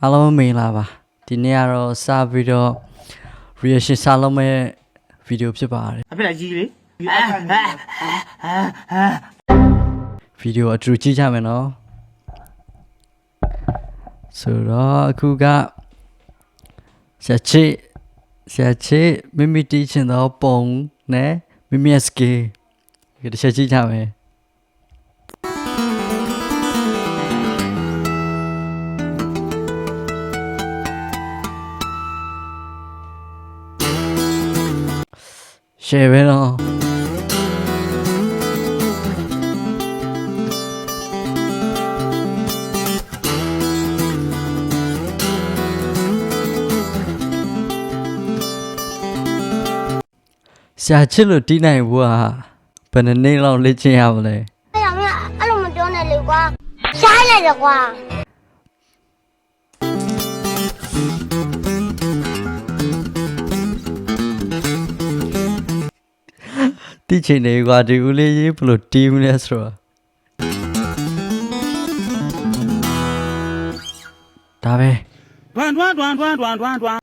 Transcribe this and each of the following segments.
အားလုံးမင်္ဂလာပါဒီနေ့ကတော့စပြီးတော့ reaction စလုံးမဲ့ video ဖြစ်ပါတယ်အဖေလာကြီးလေ video အတူကြည့်ကြမယ်နော်ဆိုတော့အခုကဆရာချစ်မိမိတီးချင်တော့ပုံနဲ့မိမိရဲ့ skill ဒီတစ်ချက်ကြည့်ကြမယ်share ပဲနော်ဆရာချစ်လို့တီးနိုင်ဘူးဟာဘယ်နှစ်နေ့လောက်လေ့ကျင့်ရမလဲအဲ့ဒါမျိုးအဲ့လိုမပြောနဲ့လေကွာရှားလိုက်တယ်ကွာတီးချင်နေကွာဒီဦးလေးရေးဘလို့တီးမလဲဆိုတော့ဒါပဲတွန်း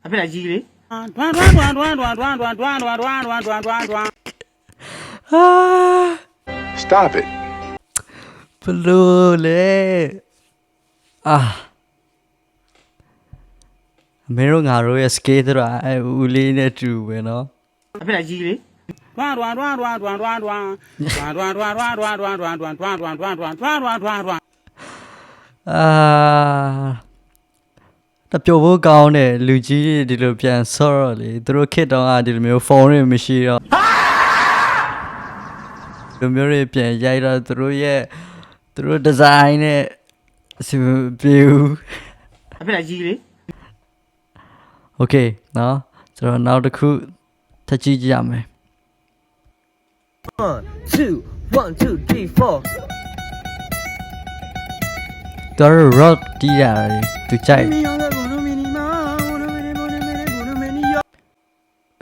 အဖေလာကြီးလေတွန်းStop it. ဘလို့လဲအမေတို့ငါတို့ရဲ့ skate တော့အဲဦးလေးနဲ့တူပဲနော်အဖေလာကြီးလေတွန်းတပြို့ဖို့ကောင်းတယ်လူကြီးတွေဒီလိုပြန်ဆော့တော့လေသူတို့ခစ်တော့ဒီလိုမျိုးဖုန်းတွေမရှိတော့လူမျိုးတွေပြန်ရိုက်တော့သူတို့ဒီဇိုင်းနဲ့အဆင်ပြေဘူးအဖေလာကြီးလေ Okay နော်ဆိုတော့နောက်တစ်ခုထပ်ကြည့်ကြရမယ် 1 2 3 4တော် rock တီးရတယ်သူကြိုက်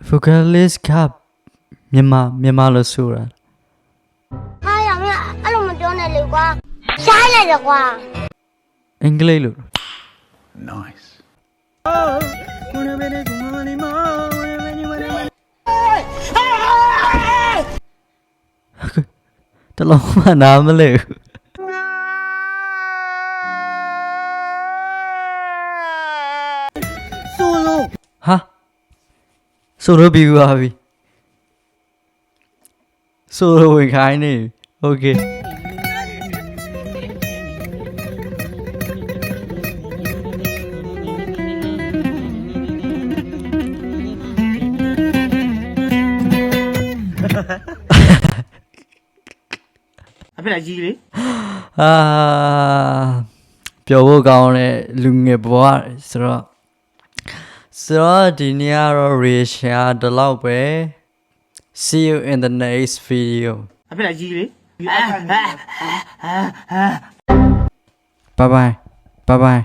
Vocalist ကမြန်မာလို့ဆိုတာဟာရမင်းအဲ့လိုမပြောနဲ့လေကွာရှားလိုက်တယ်ကွာအင်္ဂလိပ်လို့ Nice. တလုံးမနားမလဲဘူးဟာဆိုလိုပြီးပါပြီဆိုလိုဝင်ခိုင်းနေโอเคအဖေလာကြီးလေပျော်ဖို့ကောင်းတဲ့လူငယ်ဘဝဆိုတော့ဒီနေ့ကတော့ reaction ဒီလောက်ပဲ see you in the next video အဖေလာကြီးလေ bye bye